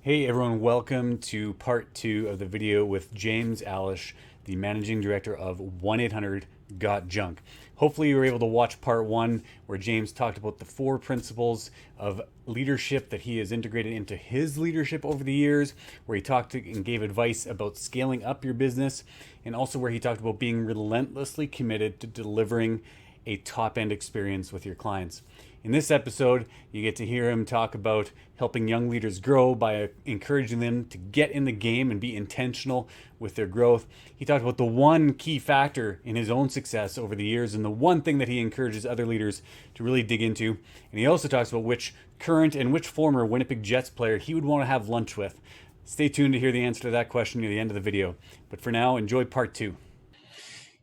Hey everyone, welcome to part 2 of the video with James Alisch, the managing director of 1-800-GOT-JUNK. Hopefully you were able to watch part 1 where James talked about the 4 principles of leadership that he has integrated into his leadership over the years, where he talked and gave advice about scaling up your business, and also where he talked about being relentlessly committed to delivering a top-end experience with your clients. In this episode, you get to hear him talk about helping young leaders grow by encouraging them to get in the game and be intentional with their growth. He talked about the one key factor in his own success over the years and the one thing that he encourages other leaders to really dig into. And he also talks about which current and which former Winnipeg Jets player he would want to have lunch with. Stay tuned to hear the answer to that question near the end of the video. But for now, enjoy part 2.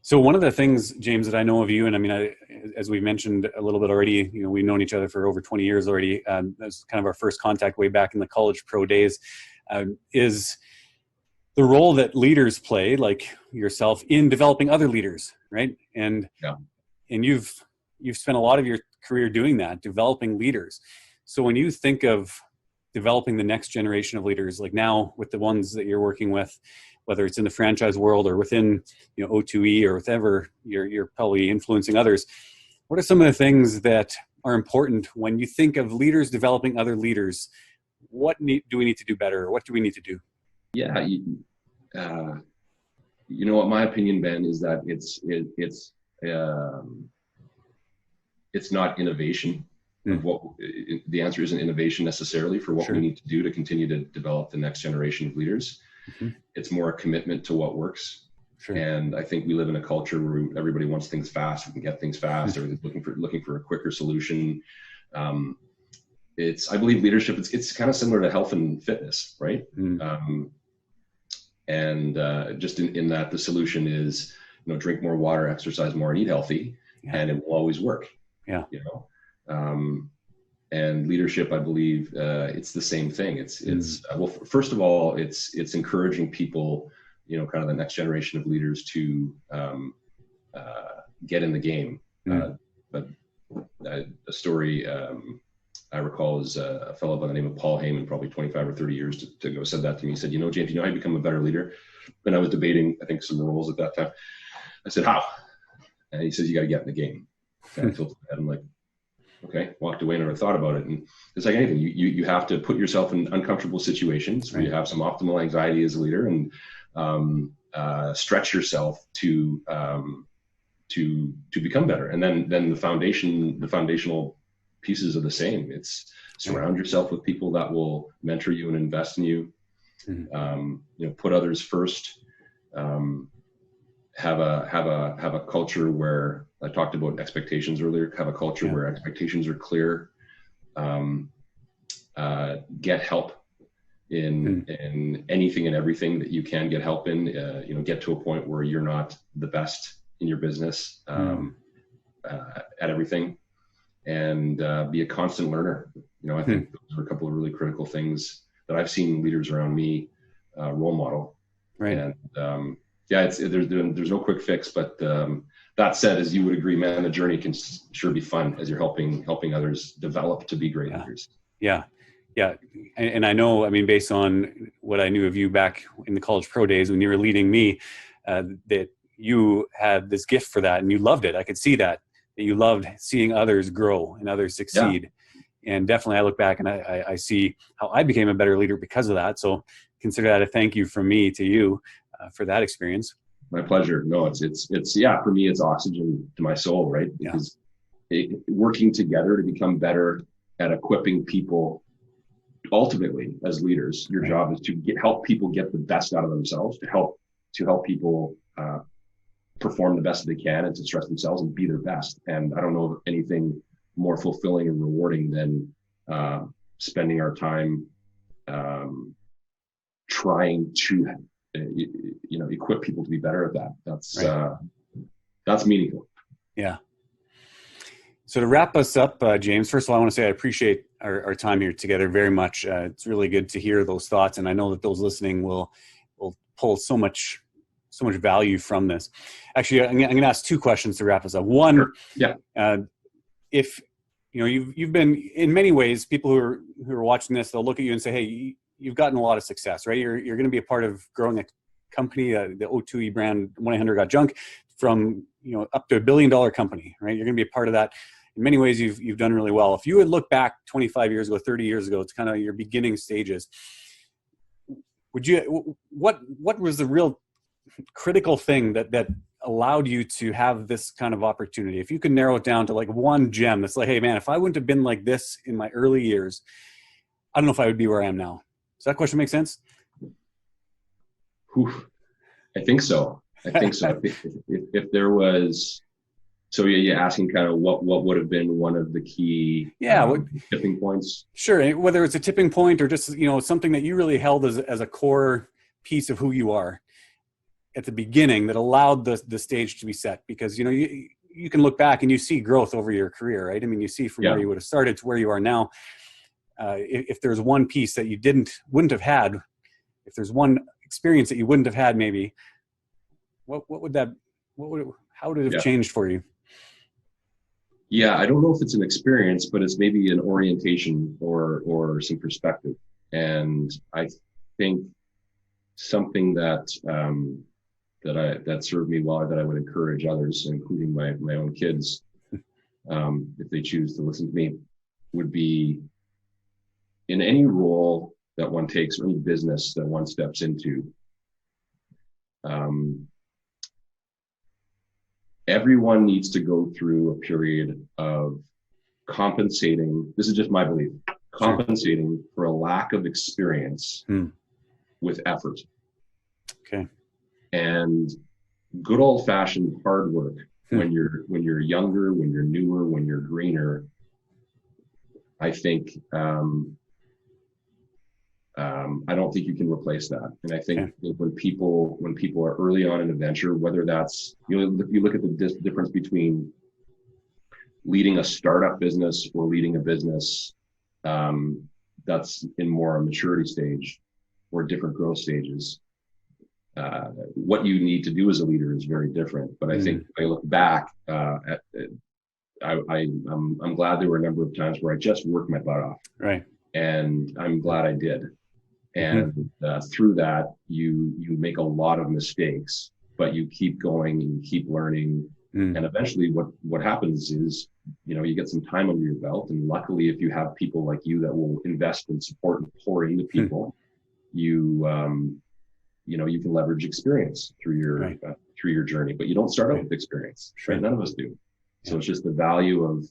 So one of the things, James, that I know of you, and I mean, as we mentioned a little bit already, we've known each other for over 20 years already. That's kind of our first contact way back in the college pro days, is the role that leaders play, like yourself, in developing other leaders, right? And you've spent a lot of your career doing that, developing leaders. So when you think of developing the next generation of leaders, like now with the ones that you're working with, whether it's in the franchise world or within O2E or whatever, you're probably influencing others. What are some of the things that are important when you think of leaders developing other leaders? What do we need to do better? What do we need to do? Yeah, what my opinion, Ben, is that it's not innovation. The answer isn't innovation necessarily for what we need to do to continue to develop the next generation of leaders. Mm-hmm. It's more a commitment to what works. And I think we live in a culture where everybody wants things fast. We can get things fast. Everybody's looking for a quicker solution. I believe leadership. It's kind of similar to health and fitness, right? Just in that the solution is drink more water, exercise more, and eat healthy, and it will always work. And leadership, I believe, it's the same thing. Well, first of all, it's encouraging people, kind of the next generation of leaders to get in the game. But a story I recall is a fellow by the name of Paul Heyman, probably 25 or 30 years ago, said that to me. He said, James, how you become a better leader? When I was debating, I think, some roles at that time, I said, how? And he says, you got to get in the game. And I tilted my head. I'm like, okay, walked away and never thought about it. And it's like anything, you have to put yourself in uncomfortable situations where you have some optimal anxiety as a leader, and stretch yourself to become better. And then the foundational pieces are the same. It's surround yourself with people that will mentor you and invest in you. Put others first. Have a culture where, I talked about expectations earlier, have a culture where expectations are clear. Get help in anything and everything that you can get help in. Get to a point where you're not the best in your business at everything, and be a constant learner. I think those are a couple of really critical things that I've seen leaders around me role model. Right. And there's no quick fix, but that said, as you would agree, man, the journey can sure be fun as you're helping others develop to be great leaders. Yeah. And I know, based on what I knew of you back in the college pro days when you were leading me, that you had this gift for that and you loved it. I could see that you loved seeing others grow and others succeed. Yeah. And definitely I look back and I see how I became a better leader because of that. So consider that a thank you from me to you for that experience. My pleasure. No, it's for me, it's oxygen to my soul, right? Because working together to become better at equipping people, ultimately as leaders, your job is to help people get the best out of themselves, to help people perform the best that they can and to stress themselves and be their best. And I don't know of anything more fulfilling and rewarding than spending our time trying to equip people to be better at that. That's meaningful. Yeah. So to wrap us up, James, first of all, I want to say I appreciate our time here together very much. It's really good to hear those thoughts, and I know that those listening will pull so much value from this. Actually, I'm going to ask 2 questions to wrap us up. One, if you've been, in many ways, people who are watching this, they'll look at you and say, hey, you've gotten a lot of success, right? You're going to be a part of growing a company, the O2E brand, 1-800-GOT-JUNK, from up to $1 billion company, right? You're going to be a part of that. In many ways, you've done really well. If you would look back 25 years ago, 30 years ago, it's kind of your beginning stages. What was the real critical thing that allowed you to have this kind of opportunity? If you could narrow it down to like one gem that's like, hey man, if I wouldn't have been like this in my early years, I don't know if I would be where I am now. Does that question make sense? Whew. I think so. If there was, so you're asking kind of what would have been one of the key tipping points? Sure. Whether it's a tipping point or just, something that you really held as a core piece of who you are at the beginning that allowed the stage to be set, because, you can look back and you see growth over your career, right? I mean, you see from where you would have started to where you are now. If there's one piece that you wouldn't have had, if there's one experience that you wouldn't have had, maybe, how would it have changed for you? Yeah, I don't know if it's an experience, but it's maybe an orientation or some perspective. And I think something that served me well, that I would encourage others, including my own kids, if they choose to listen to me, would be in any role that one takes or any business that one steps into. Everyone needs to go through a period of compensating. This is just my belief. Compensating for a lack of experience with effort. Okay. And good old fashioned hard work when you're younger, when you're newer, when you're greener. I think I don't think you can replace that. And I think when people are early on in a venture, whether that's, if you look at the difference between leading a startup business or leading a business that's in more a maturity stage or different growth stages, what you need to do as a leader is very different. But I think if I look back at it, I'm glad there were a number of times where I just worked my butt off. Right. And I'm glad I did. And through that, you make a lot of mistakes, but you keep going and you keep learning. And eventually what happens is, you get some time under your belt. And luckily, if you have people like you that will invest and support and pour into people, you can leverage experience through your journey, but you don't start out with experience. Right? None of us do. So it's just the value of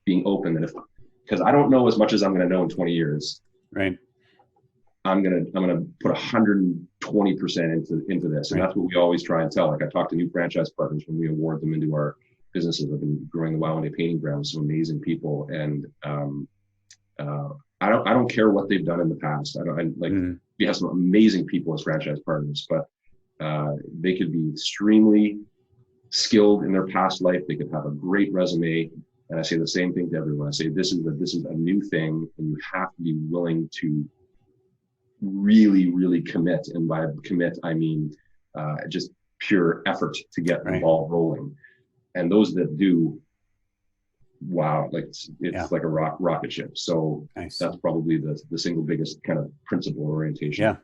being open, that because I don't know as much as I'm going to know in 20 years. Right. I'm gonna put 120% into this, and that's what we always try and tell. Like I talk to new franchise partners when we award them into our businesses. I've been growing the Wild Day Painting Ground, some amazing people, and I don't care what they've done in the past. We have some amazing people as franchise partners, but they could be extremely skilled in their past life. They could have a great resume. And I say the same thing to everyone. I say, this is a new thing, and you have to be willing to really, really commit. And by commit, I mean just pure effort to get the ball rolling. And those that do, wow, like it's like a rocket ship. So that's probably the single biggest kind of principle orientation. Yeah,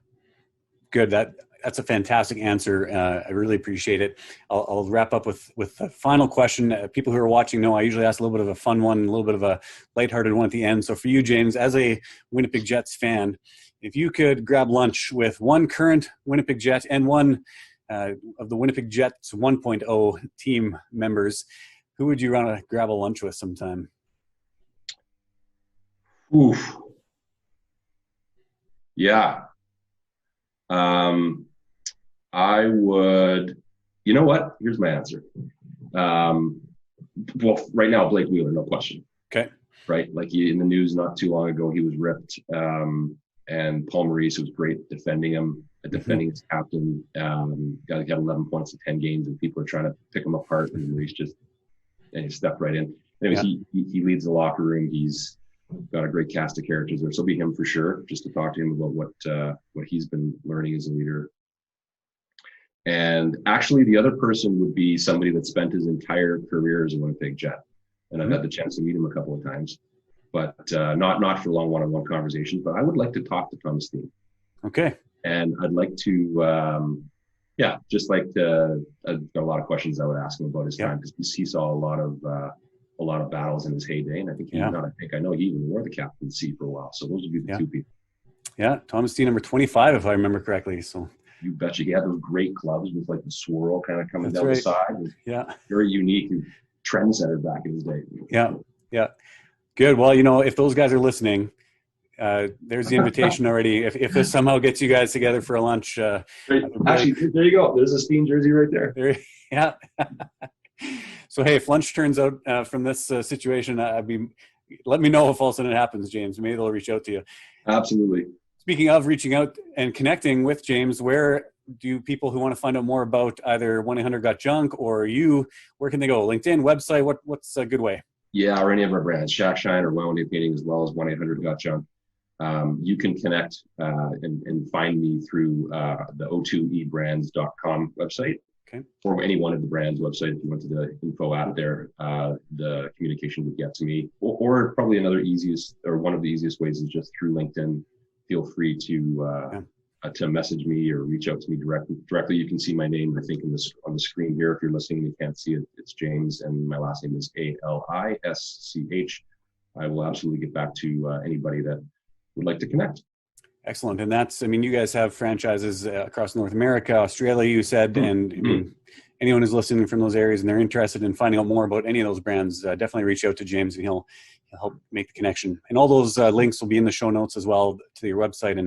good. That's a fantastic answer. I really appreciate it. I'll wrap up with the final question. People who are watching know I usually ask a little bit of a fun one, a little bit of a lighthearted one at the end. So for you, James, as a Winnipeg Jets fan, if you could grab lunch with one current Winnipeg Jet and one of the Winnipeg Jets 1.0 team members, who would you want to grab a lunch with sometime? Oof. Yeah. I would, you know what? Here's my answer. Well, right now, Blake Wheeler, no question. Okay. Right? Like in the news not too long ago, he was ripped. And Paul Maurice was great defending him, defending his captain. Got 11 points in 10 games, and people are trying to pick him apart. And Maurice he stepped right in. Anyways, he leads the locker room. He's got a great cast of characters there. So it'll be him for sure, just to talk to him about what he's been learning as a leader. And actually, the other person would be somebody that spent his entire career as a Winnipeg Jet. And I've had the chance to meet him a couple of times. but not for long one-on-one conversations. But I would like to talk to Thomas Steen. Okay. And I'd like to, just like to. I've got a lot of questions I would ask him about his time, because he saw a lot of battles in his heyday, and I think I know he even wore the captaincy for a while. So those would be the two people. Yeah, Thomas Steen, number 25, if I remember correctly. So you betcha. He had those great clubs with like the swirl kind of coming down the side. Yeah, very unique and trendsetter back in his day. Yeah. Good. Well, if those guys are listening, there's the invitation already. If this somehow gets you guys together for a lunch, actually, there you go. There's a Steen jersey right there. Yeah. So hey, if lunch turns out from this situation, let me know if all of a sudden it happens, James. Maybe they'll reach out to you. Absolutely. Speaking of reaching out and connecting with James, where do people who want to find out more about either 1-800-GOT-JUNK or you, where can they go? LinkedIn, website? What's a good way? Yeah, or any of our brands, Shack Shine or Well Painting, as well as 1-800-GOT-JUNK. You can connect and find me through the o2ebrands.com website. Okay. Or any one of the brands' website. If you went to the info out there, the communication would get to me. Or probably one of the easiest ways is just through LinkedIn. Feel free to message me or reach out to me directly. You can see my name, I think, on the screen here. If you're listening and you can't see it, it's James, and my last name is Alisch. I will absolutely get back to anybody that would like to connect. Excellent. And you guys have franchises across North America, Australia, you said, and anyone who's listening from those areas and they're interested in finding out more about any of those brands, definitely reach out to James and he'll help make the connection. And all those links will be in the show notes as well to your website,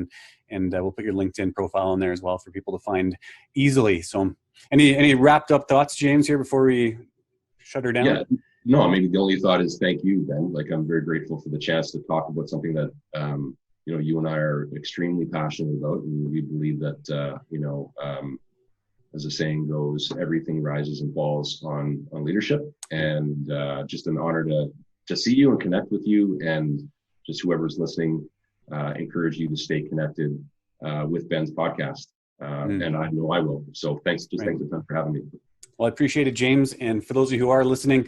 and we'll put your LinkedIn profile in there as well for people to find easily. So any wrapped up thoughts, James, here before we shut her down? Yeah. No, maybe the only thought is thank you, Ben. Like, I'm very grateful for the chance to talk about something that, you and I are extremely passionate about. And we believe that, as the saying goes, everything rises and falls on leadership. And just an honor to see you and connect with you, and just whoever's listening, encourage you to stay connected with Ben's podcast. And I know I will. So thanks for having me. Well, I appreciate it, James. And for those of you who are listening,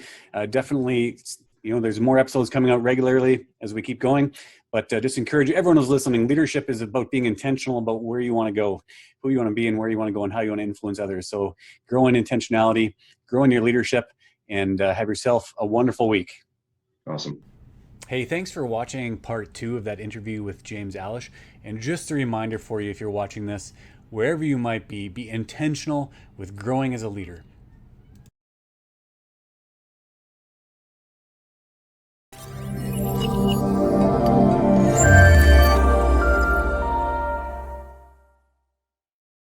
definitely, there's more episodes coming out regularly as we keep going. But just encourage everyone who's listening. Leadership is about being intentional about where you want to go, who you want to be, and where you want to go, and how you want to influence others. So grow in intentionality, grow in your leadership, and have yourself a wonderful week. Awesome. Hey, thanks for watching part 2 of that interview with James Alisch. And just a reminder for you, if you're watching this, wherever you might be intentional with growing as a leader.